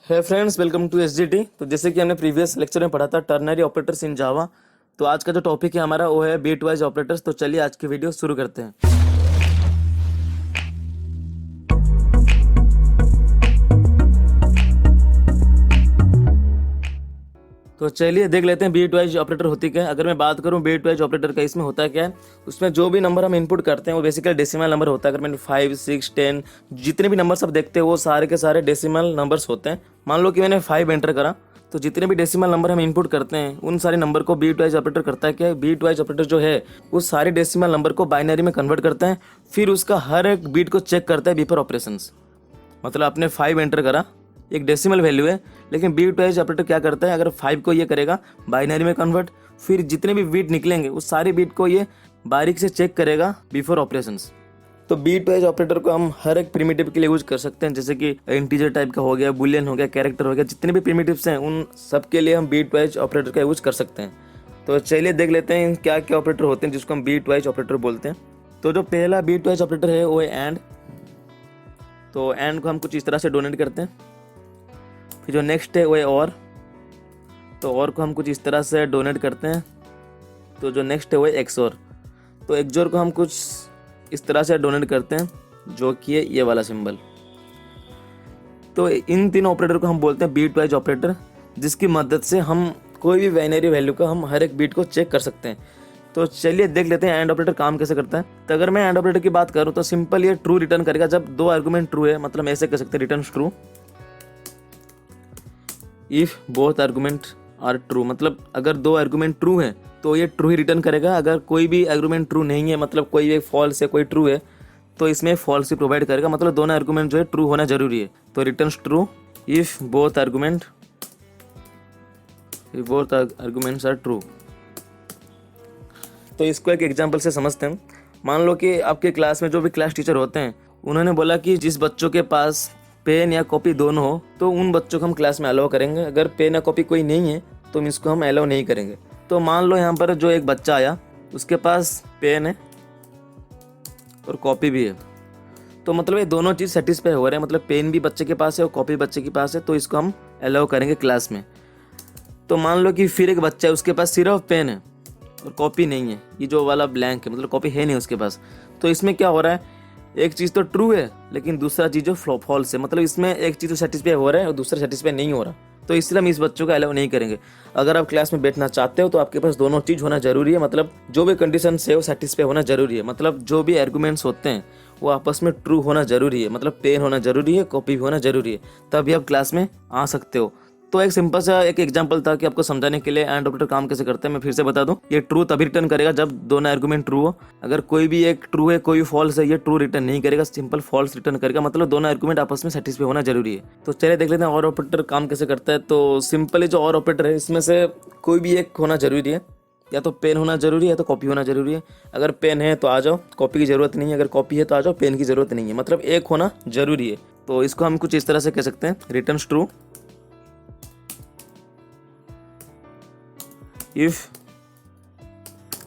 है friends, welcome to SGT. तो जैसे कि हमने प्रीवियस लेक्चर में पढ़ा था टर्नरी ऑपरेटर्स इन जावा, तो आज का जो टॉपिक है हमारा वो है बीट वाइज ऑपरेटर्स। तो चलिए आज की वीडियो शुरू करते हैं। तो चलिए देख लेते हैं बीट वाइज ऑपरेटर होती क्या है। अगर मैं बात करूं बीट वाइज ऑपरेटर का, इसमें होता क्या है, उसमें जो भी नंबर हम इनपुट करते हैं वो बेसिकली डेसिमल नंबर होता है। अगर मैंने 5, 6, 10 जितने भी नंबर सब देखते हैं वो सारे के सारे डेसिमल नंबर्स होते हैं। मान लो कि मैंने 5 एंटर करा, तो जितने भी डेसिमल नंबर हम इनपुट करते हैं उन सारे नंबर को बीट वाइज ऑपरेटर करता है। क्या है, बीट वाइज ऑपरेटर जो है उस सारे डेसिमल नंबर को बाइनरी में कन्वर्ट करता है, फिर उसका हर एक बीट को चेक करता है बिफोर ऑपरेशंस। मतलब आपने 5 एंटर करा, एक डेसिमल वैल्यू है, लेकिन बीट वाइज ऑपरेटर क्या करता है, अगर 5 को ये करेगा बाइनरी में कन्वर्ट, फिर जितने भी बीट निकलेंगे उस सारे बीट को ये बारीक से चेक करेगा बिफोर ऑपरेशंस। तो बीट वाइज ऑपरेटर को हम हर एक प्रिमिटिव के लिए यूज कर सकते हैं, जैसे कि इंटीजर टाइप का हो गया, बुलियन हो गया, कैरेक्टर हो गया, जितने भी प्रिमिटिव्स हैं उन सब के लिए हम बीट वाइज ऑपरेटर का यूज कर सकते हैं। तो चलिए देख लेते हैं क्या क्या ऑपरेटर होते हैं जिसको हम बीट वाइज ऑपरेटर बोलते हैं। तो जो पहला बीट वाइज ऑपरेटर है वो है एंड। तो एंड को हम कुछ इस तरह से डोनेट करते हैं। फिर जो नेक्स्ट है वो है और। तो और को हम कुछ इस तरह से डोनेट करते हैं। तो जो नेक्स्ट है वो है एक्सोर। तो एक्सोर को हम कुछ इस तरह से डोनेट करते हैं, जो कि है ये वाला सिंबल। तो इन तीनों ऑपरेटर को हम बोलते हैं बीट वाइज ऑपरेटर, जिसकी मदद से हम कोई भी बाइनरी वैल्यू का हम हर एक बीट को चेक कर सकते हैं। तो चलिए देख लेते हैं एंड ऑपरेटर काम कैसे करता है। तो अगर मैं एंड ऑपरेटर की बात करूं तो सिंपल ये ट्रू रिटर्न करेगा जब दो आर्गुमेंट ट्रू है। मतलब ऐसे कर सकते हैं, return true if both argument are true. मतलब अगर दो आर्गुमेंट ट्रू है तो ये ट्रू ही रिटर्न करेगा। अगर कोई भी आर्गुमेंट ट्रू नहीं है, मतलब कोई एक फॉल्स है कोई ट्रू है, तो इसमें फॉल्स ही प्रोवाइड करेगा। मतलब दोनों आर्गुमेंट जो है ट्रू होना जरूरी है। तो return true if both arguments are true. तो इसको एक एग्जांपल से समझते हैं। मान लो कि आपके क्लास में जो भी क्लास टीचर होते हैं उन्होंने बोला कि जिस बच्चों के पास पेन या कॉपी दोनों हो तो उन बच्चों को हम क्लास में अलाउ करेंगे। अगर पेन या कॉपी कोई नहीं है तो इसको हम अलाउ नहीं करेंगे। तो मान लो यहाँ पर जो एक बच्चा आया उसके पास पेन है और कॉपी भी है, तो मतलब ये दोनों चीज़ सेटिस्फाई हो रहे हैं। मतलब पेन भी बच्चे के पास है और कॉपी बच्चे के पास है, तो इसको हम अलाउ करेंगे क्लास में। तो मान लो कि फिर एक बच्चा है उसके पास सिर्फ पेन है और कॉपी नहीं है, ये जो वाला ब्लैंक है, मतलब कॉपी है नहीं उसके पास। तो इसमें क्या हो रहा है, एक चीज़ तो ट्रू है लेकिन दूसरा चीज़ जो फॉल्स है। मतलब इसमें एक चीज़ तो सेटिस्फाई हो रहा है और दूसरा सेटिस्फाई नहीं हो रहा, तो इसलिए हम इस बच्चों का अलाउ नहीं करेंगे। अगर आप क्लास में बैठना चाहते हो तो आपके पास दोनों चीज़ होना जरूरी है। मतलब जो भी कंडीशन है वो सेटिस्फाई होना जरूरी है। मतलब जो भी आर्गुमेंट्स होते हैं वो आपस में ट्रू होना जरूरी है। मतलब पेन होना जरूरी है, कॉपी भी होना जरूरी है, तभी आप क्लास में आ सकते हो। तो एक सिंपल सा एक एग्जांपल था कि आपको समझाने के लिए एंड ऑपरेटर काम कैसे करते हैं। मैं फिर से बता दूं, ये ट्रू तभी रिटर्न करेगा जब दोनों आर्गुमेंट ट्रू हो। अगर कोई भी एक ट्रू है कोई फॉल्स है, ये ट्रू रिटर्न नहीं करेगा, सिंपल फॉल्स रिटर्न करेगा। मतलब दोनों आर्गुमेंट आपस में सेटिस्फाई होना जरूरी है। तो चलिए देख लेते हैं और ऑपरेटर काम कैसे करता है। तो सिंपली जो और ऑपरेटर है इसमें से कोई भी एक होना जरूरी है, या तो पेन होना जरूरी है या तो कॉपी होना जरूरी है। अगर पेन है तो आ जाओ, कॉपी की जरूरत नहीं है। अगर कॉपी है तो आ जाओ, पेन की जरूरत नहीं है। मतलब एक होना जरूरी है। तो इसको हम कुछ इस तरह से कह सकते हैं, return true if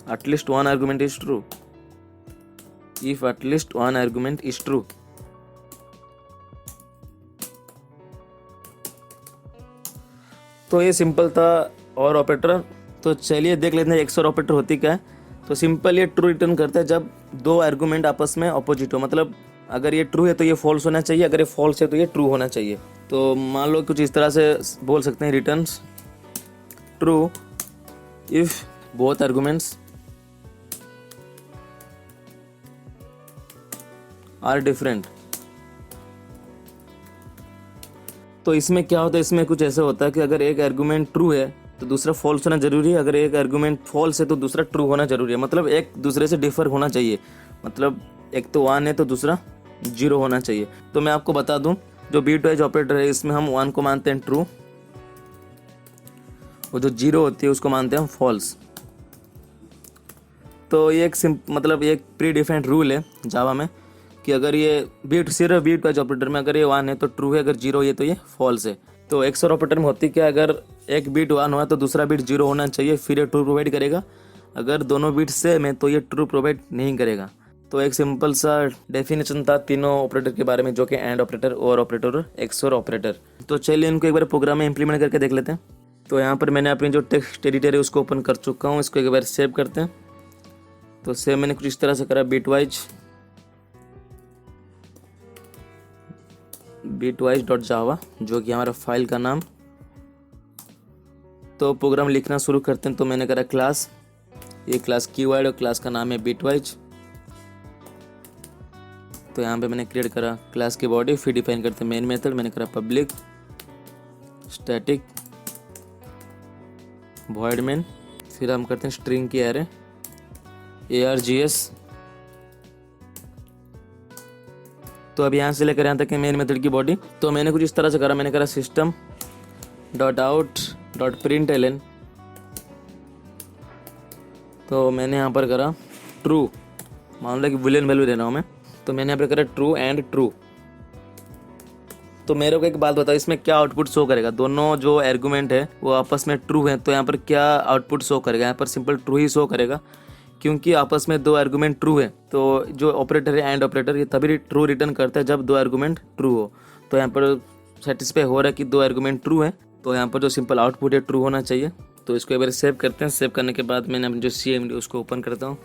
at least one argument is true, if at least one argument is true। तो ये सिंपल था और ऑपरेटर। तो चलिए देख लेते हैं एक्सोर ऑपरेटर होती क्या है। तो सिंपल ये ट्रू रिटर्न करता है जब दो आर्गुमेंट आपस में अपोजिट हो। मतलब अगर ये ट्रू है तो ये फॉल्स होना चाहिए, अगर ये फॉल्स है तो ये ट्रू होना चाहिए। तो मान लो कुछ इस तरह से बोल सकते हैं, returns true if both arguments are different। तो इसमें क्या होता है, इसमें कुछ ऐसा होता है कि अगर एक आर्गुमेंट ट्रू है तो दूसरा फॉल्स होना जरूरी है। अगर एक आर्गुमेंट फॉल्स है तो दूसरा ट्रू होना जरूरी है। मतलब एक दूसरे से डिफर होना चाहिए। मतलब एक तो 1 है तो दूसरा 0 होना चाहिए। तो मैं आपको बता दूं, जो बीट वाइज ऑपरेटर है इसमें हम 1 को मानते हैं ट्रू और जो 0 होती है उसको मानते हैं हम फॉल्स। तो ये एक मतलब एक प्री डिफाइंड रूल है जावा में कि अगर ये सिर्फ बीट वाइज ऑपरेटर में अगर ये 1 है तो ट्रू है, अगर 0 है तो ये फॉल्स है। तो एक्सोर ऑपरेटर में होती क्या, अगर एक बीट 1 हुआ तो दूसरा बीट 0 होना चाहिए, फिर ये ट्रू प्रोवाइड करेगा। अगर दोनों बीट सेम है तो ये ट्रू प्रोवाइड नहीं करेगा। तो एक सिंपल सा डेफिनेशन था तीनों ऑपरेटर के बारे में, जो कि एंड ऑपरेटर, और ऑपरेटर और एक्सओर ऑपरेटर। तो चलिए इनको एक बार प्रोग्राम में इंप्लीमेंट करके देख लेते हैं। तो यहाँ पर मैंने अपनी जो टेक्स्ट एडिटर है उसको ओपन कर चुका हूँ। इसको एक बार सेव करते हैं। तो सेव मैंने कुछ इस तरह से करा, bitwise.java, जो कि हमारा फाइल का नाम। तो प्रोग्राम लिखना शुरू करते हैं। तो मैंने करा क्लास, ये क्लास कीवर्ड और क्लास का नाम है bitwise। तो यहाँ पे मैंने क्रिएट करा क्लास की बॉडी, फिर डिफाइन करते हैं मेन मेथड। मैंने करा पब्लिक स्टैटिक वॉइड मेन, फिर हम करते हैं स्ट्रिंग की एरे args। तो अब यहाँ से लेकर यहाँ तक है मेन मेथड की बॉडी। तो मैंने कुछ इस तरह से करा, मैंने करा system dot out dot println. तो मैंने यहाँ पर करा ट्रू, मान लो कि बुलियन वैल्यू दे रहा हूँ मैं। तो मैंने यहाँ पर करा ट्रू एंड ट्रू। तो मेरे को एक बात बताओ, इसमें क्या आउटपुट शो करेगा? दोनों जो आर्गुमेंट है वो आपस में ट्रू है, तो यहाँ पर क्या आउटपुट शो करेगा? यहाँ पर सिंपल ट्रू ही शो करेगा, क्योंकि आपस में दो आर्गुमेंट ट्रू है। तो जो ऑपरेटर है एंड ऑपरेटर, ये तभी ट्रू रिटर्न करता है जब दो आर्गुमेंट ट्रू हो। तो यहाँ पर सेटिस्फाई हो रहा है कि दो आर्गुमेंट ट्रू है, तो यहाँ पर जो सिंपल आउटपुट है ट्रू होना चाहिए। तो इसको एक बार सेव करते हैं। सेव करने के बाद मैंने अपनी जो CMD उसको ओपन करता हूँ।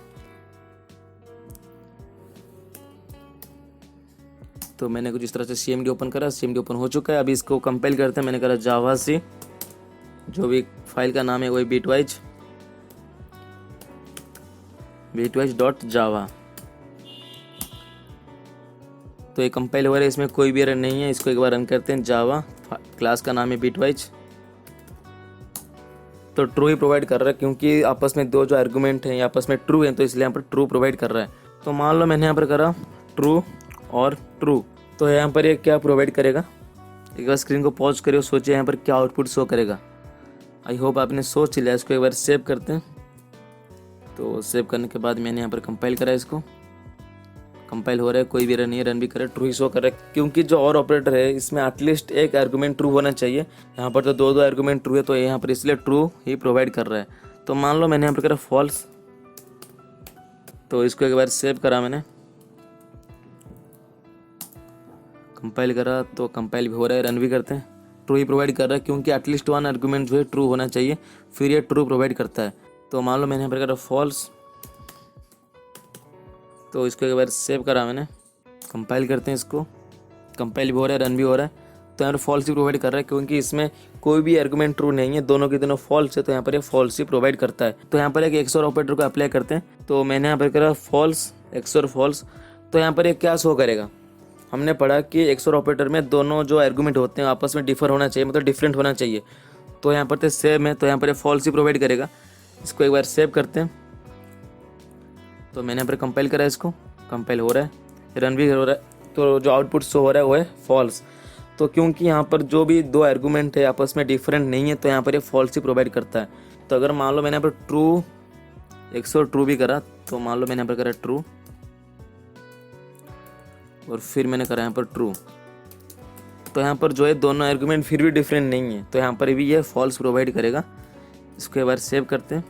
तो मैंने कुछ इस तरह से CMD ओपन करा, CMD ओपन हो चुका है। अभी इसको कंपाइल करते हैं। मैंने करा जावा सी, जो भी फाइल का नाम है वही bitwise.java। तो ये कंपाइल हो रहा है, इसमें कोई भी एरर नहीं है। इसको एक बार रन करते हैं। जावा क्लास का नाम है bitwise। तो ट्रू ही प्रोवाइड कर रहा है, क्योंकि आपस में दो जो आर्गुमेंट हैं आपस में ट्रू हैं, तो इसलिए यहाँ पर ट्रू प्रोवाइड कर रहा है। तो मान लो मैंने यहाँ पर करा ट्रू और ट्रू, तो यहाँ पर ये क्या प्रोवाइड करेगा? एक बार स्क्रीन को पॉज करिए और सोचिए यहाँ पर क्या आउटपुट शो करेगा। आई होप आपने सोच लिया। इसको एक बार सेव करते हैं। तो सेव करने के बाद मैंने यहाँ पर कंपाइल करा, इसको कंपाइल हो रहा है, कोई भी एरर नहीं है, रन भी करे, ट्रू ही शो कर रहा है, क्योंकि जो और ऑपरेटर है इसमें एटलीस्ट एक आर्गुमेंट ट्रू होना चाहिए। यहाँ पर तो दो आर्गुमेंट ट्रू है, तो यहाँ पर इसलिए ट्रू ही प्रोवाइड कर रहा है। तो मान लो मैंने यहाँ पर करा फॉल्स। तो इसको एक बार सेव करा मैंने, कंपाइल करा, तो कंपाइल भी हो रहा है, रन भी करते हैं। ट्रू ही प्रोवाइड कर रहा है, क्योंकि एटलीस्ट वन आर्गुमेंट जो है ट्रू होना चाहिए, फिर ये ट्रू प्रोवाइड करता है। तो मान लो मैंने यहाँ पर करा फॉल्स। तो इसको एक बार सेव करा मैंने, कंपाइल करते हैं। इसको कंपाइल भी हो रहा है, रन भी हो रहा है। तो यहाँ पर फॉल्स ही प्रोवाइड कर रहा है, क्योंकि इसमें कोई भी आर्गुमेंट ट्रू नहीं है, दोनों के दोनों फॉल्स है, तो यहाँ पर ये फॉल्स ही प्रोवाइड करता है। तो यहाँ पर एक एक्सओर ऑपरेटर को अप्लाई करते हैं। तो मैंने यहाँ पर करा फॉल्स एक्सओर फॉल्स। तो यहाँ पर ये क्या शो करेगा? हमने पढ़ा कि एक्सओर ऑपरेटर में दोनों जो आर्गुमेंट होते हैं आपस में डिफर होना चाहिए, मतलब डिफरेंट होना चाहिए। तो यहाँ पर तो सेम है, तो यहाँ पर ये फॉल्स ही प्रोवाइड करेगा। इसको एक बार सेव करते हैं। तो मैंने यहाँ पर कंपाइल करा, इसको कंपाइल हो रहा है, रन भी हो रहा है। तो जो आउटपुट शो हो रहा है वो है फॉल्स। तो क्योंकि यहाँ पर जो भी दो आर्गुमेंट है आपस में डिफरेंट नहीं है, तो यहाँ पर ये फॉल्स ही प्रोवाइड करता है। तो अगर मान लो मैंने यहाँ पर ट्रू एक्सओर ट्रू भी करा, तो मान लो मैंने यहाँ पर करा ट्रू और फिर मैंने करा यहाँ पर ट्रू, तो यहाँ पर जो है दोनों आर्गुमेंट फिर भी डिफरेंट नहीं है, तो यहाँ पर भी ये फॉल्स प्रोवाइड करेगा। इसको एक बार सेव करते हैं।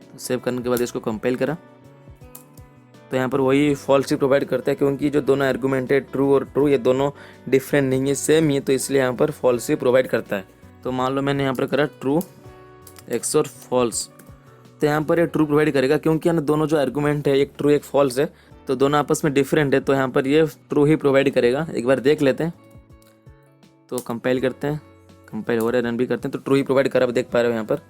तो सेव करने के बाद इसको कंपाइल करा, तो यहाँ पर वही फॉल्स ही प्रोवाइड करता है, क्योंकि जो दोनों आर्गुमेंट है ट्रू और ट्रू ये दोनों डिफरेंट नहीं है, सेम ही है, तो इसलिए यहाँ पर फॉल्स ही प्रोवाइड करता है। तो मान लो मैंने यहाँ पर करा ट्रू एक्सओर फॉल्स, तो यहाँ पर ये ट्रू प्रोवाइड करेगा, क्योंकि यहाँ दोनों जो आर्गुमेंट है एक ट्रू एक फॉल्स है, तो दोनों आपस में डिफरेंट है, तो यहाँ पर ये ट्रू ही प्रोवाइड करेगा। एक बार देख लेते हैं। तो कंपाइल करते हैं, कंपाइल हो रहा है, रन भी करते हैं। तो ट्रू ही प्रोवाइड करा, देख पा रहे हो यहाँ पर।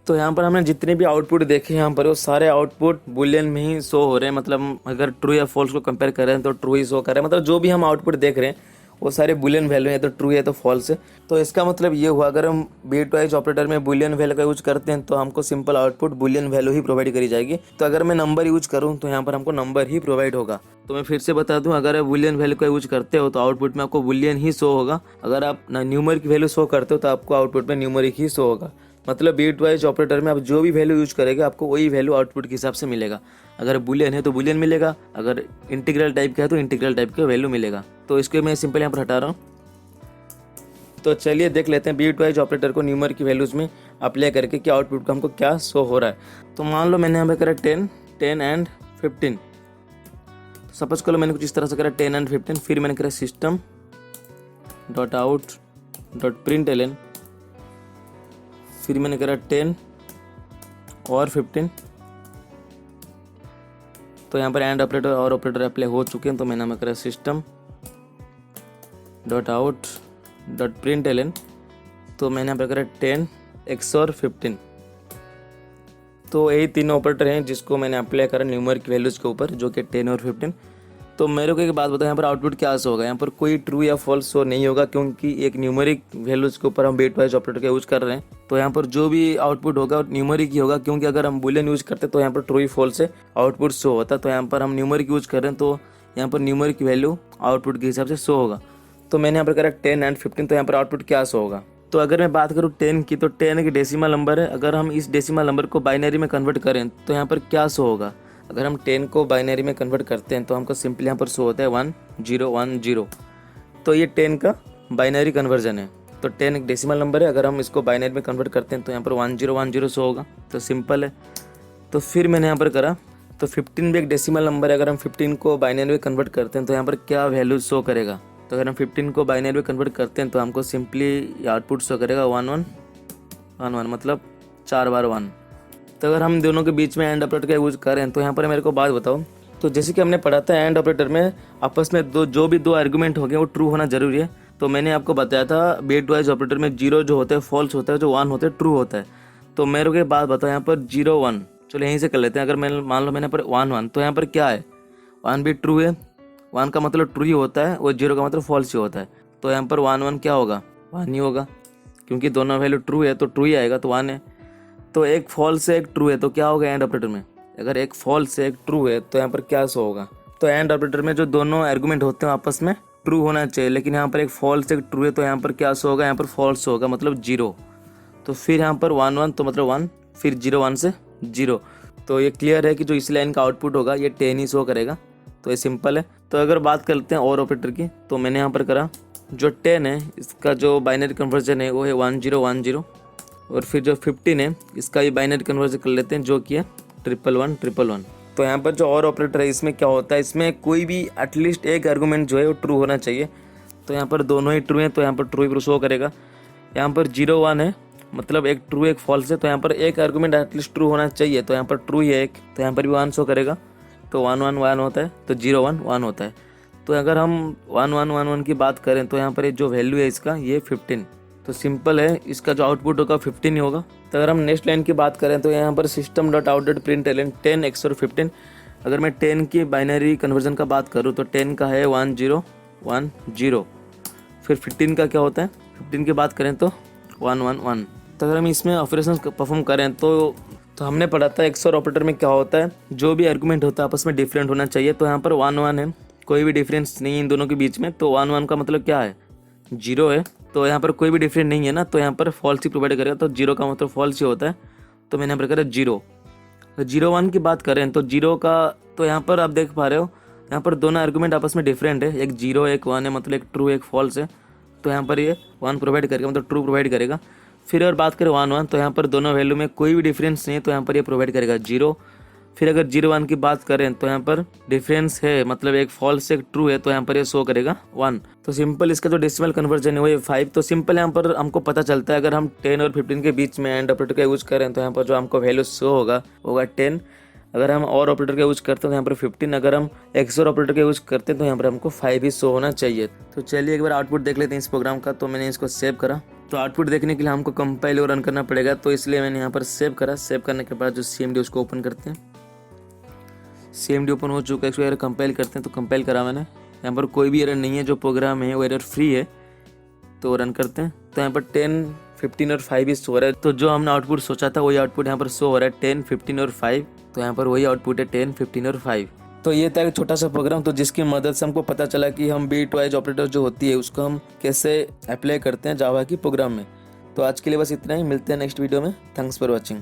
तो यहाँ पर हमने जितने भी आउटपुट देखे यहाँ पर वो सारे आउटपुट बुलियन में ही शो हो रहे हैं, मतलब अगर ट्रू या फॉल्स को कंपेयर कर रहे हैं तो ट्रू ही शो कर रहे हैं, मतलब जो भी हम आउटपुट देख रहे हैं वो सारे बुलियन वैल्यू है, तो ट्रू है तो फॉल्स है। तो इसका मतलब ये हुआ, अगर हम बिटवाइज ऑपरेटर में बुलियन वैल्यू का यूज करते हैं तो हमको सिंपल आउटपुट बुलियन वैल्यू ही प्रोवाइड करी जाएगी। तो अगर मैं नंबर यूज करूँ तो यहाँ पर हमको नंबर ही प्रोवाइड होगा। तो मैं फिर से बता दूं, अगर आप बुलियन वैल्यू का यूज करते हो तो आउटपुट में आपको बुलियन ही शो होगा। अगर आप न्यूमरिक वैल्यू शो करते हो तो आपको आउटपुट में न्यूमरिक ही शो होगा। मतलब बिटवाइज ऑपरेटर में आप जो भी वैल्यू यूज करेंगे आपको वही वैल्यू आउटपुट के हिसाब से मिलेगा। अगर बुलियन है तो बुलियन मिलेगा, अगर इंटीग्रल टाइप का है तो इंटीग्रल टाइप का वैल्यू मिलेगा। तो इसको मैं सिंपल यहाँ पर हटा रहा हूँ। तो चलिए देख लेते हैं बिटवाइज ऑपरेटर को न्यूमर की वैल्यूज में अप्लाई करके क्या आउटपुट का हमको क्या शो हो रहा है। तो मान लो मैंने यहाँ पे करा 10 एंड 15, सपोज करो मैंने कुछ इस तरह से करा 10 एंड 15, फिर मैंने करा system dot out dot println, फिर मैंने करा 10 और 15। तो यहाँ पर एंड ऑपरेटर और ऑपरेटर अप्लाई हो चुके हैं। तो मैंने यहाँ करा system dot out dot println, तो मैंने यहाँ पर करा 10 XOR 15। तो यही तीनों ऑपरेटर हैं जिसको मैंने अप्लाई करा न्यूमेरिक वैल्यूज़ के ऊपर, जो कि 10 और 15। तो मेरे को एक बात बताओ, यहाँ पर आउटपुट क्या शो होगा? यहाँ पर कोई ट्रू या फॉल्स शो नहीं होगा, क्योंकि एक न्यूमेरिक वैल्यूज़ के ऊपर हम बिट वाइज ऑपरेटर का यूज़ कर रहे हैं। तो यहाँ पर जो भी आउटपुट होगा न्यूमेरिक ही होगा, क्योंकि अगर हम बुलियन यूज़ करते तो यहाँ पर ट्रू ही फॉल्स से आउटपुट शो होता। तो यहाँ पर हम न्यूमेरिक यूज़ कर रहे हैं, तो यहाँ पर न्यूमेरिक वैल्यू आउटपुट के हिसाब से शो होगा। तो मैंने यहाँ पर करा 10 एंड 15, तो यहाँ पर आउटपुट क्या शो होगा? तो अगर मैं बात करूँ 10 की, तो 10 एक डेसिमल नंबर है। अगर हम इस डेसिमल नंबर को बाइनरी में कन्वर्ट करें तो यहाँ पर क्या शो होगा? अगर हम 10 को बाइनरी में कन्वर्ट करते हैं तो हमको सिंपली यहाँ पर शो होता है 1010। तो ये 10 का बाइनरी कन्वर्जन है। तो 10 एक डेसिमल नंबर है, अगर हम इसको बाइनरी में कन्वर्ट करते हैं तो यहाँ पर 1010 शो होगा। तो सिंपल है। तो फिर मैंने यहाँ पर करा, तो 15 भी एक डेसिमल नंबर है। अगर हम 15 को बाइनरी में कन्वर्ट करते हैं तो यहाँ पर क्या वैल्यू शो करेगा? तो अगर हम 15 को बाइनरी में कन्वर्ट करते हैं तो हमको सिंपली आउटपुट शो करेगा 1111, मतलब 4 बार 1। तो अगर हम दोनों के बीच में एंड ऑपरेटर का यूज करें तो यहाँ पर मेरे को बात बताओ, तो जैसे कि हमने पढ़ा था एंड ऑपरेटर में आपस में जो भी दो आर्गुमेंट हो गए वो ट्रू होना जरूरी है। तो मैंने आपको बताया था बिट वाइज ऑपरेटर में 0 जो होता है फॉल्स होता है, जो 1 होता है ट्रू होता है। तो मेरे को एक बात बताओ, यहाँ पर 0 1, चलो यहीं से कर लेते हैं। अगर मैं मान लो मैंने पर 1 1, तो यहाँ पर क्या है? 1 भी ट्रू है, 1 का मतलब ट्रू ही होता है और 0 का मतलब फॉल्स ही होता है। तो यहाँ पर 1 1 क्या होगा? 1 ही होगा, क्योंकि दोनों वैल्यू ट्रू है तो ट्रू ही आएगा, तो 1 है। तो एक फॉल्स से एक ट्रू है, तो क्या होगा एंड ऑपरेटर में? अगर एक फॉल्स से एक ट्रू है तो यहाँ पर क्या शो होगा? तो एंड ऑपरेटर में जो दोनों आर्गुमेंट होते हैं आपस में ट्रू होना चाहिए, लेकिन यहाँ पर एक फॉल्स एक ट्रू है, तो यहाँ पर क्या शो होगा? यहाँ पर फॉल्स होगा, मतलब 0। तो फिर यहाँ पर 1 1, तो मतलब 1, फिर 0 1 से 0। तो ये क्लियर है कि जो इस लाइन का आउटपुट होगा ये 10 ही शो करेगा। तो ये सिंपल है। तो अगर बात करते हैं और ऑपरेटर की, तो मैंने यहाँ पर करा जो 10 है इसका जो बाइनरी कन्वर्जन है वो है 1010, और फिर जो 15 है इसका भी बाइनरी कन्वर्जन कर लेते हैं, जो कि है 11111। तो यहाँ पर जो और ऑपरेटर है इसमें क्या होता है? इसमें कोई भी एटलीस्ट एक आर्गूमेंट जो है वो ट्रू होना चाहिए। तो यहाँ पर दोनों ही ट्रू हैं, तो यहाँ पर ट्रू ही शो करेगा। यहाँ पर 0 1 है, मतलब एक ट्रू एक फॉल्स है, तो यहाँ पर एक आर्गूमेंट एटलीस्ट ट्रू होना चाहिए। तो यहाँ पर ट्रू ही है एक, तो यहाँ पर भी 1 शो करेगा। तो 1 1 1 होता है, तो 0 1 1 होता है। तो अगर हम 1 1 1 1 की बात करें तो यहाँ पर जो वैल्यू है इसका ये 15। तो सिंपल है, इसका जो आउटपुट होगा 15 ही होगा। तो अगर हम नेक्स्ट लाइन की बात करें तो यहाँ पर system dot out dot println 10 XOR 15। अगर मैं 10 की बाइनरी कन्वर्जन का बात करूँ तो 10 का है 1010, फिर 15 का क्या होता है? 15 की बात करें तो 111। तो अगर हम इसमें ऑपरेशन परफॉर्म करें तो हमने पढ़ा था XOR ऑपरेटर में क्या होता है, जो भी आर्गुमेंट होता है आपस में डिफरेंट होना चाहिए। तो यहाँ पर 1 1 है, कोई भी डिफरेंस नहीं है इन दोनों के बीच में। तो 1 1 का मतलब क्या है? 0 है, तो यहाँ पर कोई भी डिफरेंट नहीं है ना, तो यहाँ पर फॉल्स ही प्रोवाइड करेगा। तो 0 का मतलब फॉल्स ही होता है। तो मैंने यहाँ पर करा 0। तो 0 1 की बात करें तो 0 का, तो यहाँ पर आप देख पा रहे हो यहाँ पर दोनों आर्गुमेंट आपस में डिफरेंट है, एक 0 एक 1 है, मतलब एक ट्रू एक फॉल्स है। तो यहाँ पर ये 1 प्रोवाइड करेगा, मतलब ट्रू प्रोवाइड करेगा। फिर अगर बात करें 1 1, तो यहाँ पर दोनों वैल्यू में कोई भी डिफरेंस नहीं है, तो यहाँ पर ये प्रोवाइड करेगा 0। फिर अगर 0 1 की बात करें तो यहाँ पर डिफरेंस है, मतलब एक फॉल्स एक ट्रू है, तो यहाँ पर ये शो करेगा 1। तो सिंपल इसका जो डेसिमल कन्वर्जन है वो 5। तो सिंपल यहाँ पर हमको पता चलता है अगर हम 10 और 15 के बीच में एंड ऑपरेटर का यूज करें तो यहाँ पर जो हमको वैल्यू शो होगा 10। अगर हम और ऑपरेटर का यूज करते हैं तो यहाँ पर 15। अगर हम XOR ऑपरेटर का यूज करते हैं तो यहाँ पर हमको 5 ही शो होना चाहिए। तो चलिए एक बार आउटपुट देख लेते हैं इस प्रोग्राम का। तो मैंने इसको सेव करा। तो आउटपुट देखने के लिए हमको कंपाइल और रन करना पड़ेगा, तो इसलिए मैंने यहाँ पर सेव करा। सेव करने के बाद जो CMD उसको ओपन करते हैं। CMD ओपन हो चुका है, इसको अगर कंपाइल करते हैं तो कंपाइल करा मैंने। यहाँ पर कोई भी एरर नहीं है, जो प्रोग्राम है वो एरर फ्री है। तो रन करते हैं तो यहाँ पर 10 15 और 5 ही शो हो रहा है। तो जो हमने आउटपुट सोचा था वही आउटपुट यहाँ पर शो हो रहा है 10 15 और 5। तो यहाँ पर वही आउटपुट है 10 15 और 5। तो ये था एक छोटा सा प्रोग्राम, तो जिसकी मदद से हमको पता चला कि हम बिट वाइज ऑपरेटर जो होती है उसको हम कैसे अप्लाई करते हैं जावा की प्रोग्राम में। तो आज के लिए बस इतना ही, मिलते हैं नेक्स्ट वीडियो में। Thanks for watching.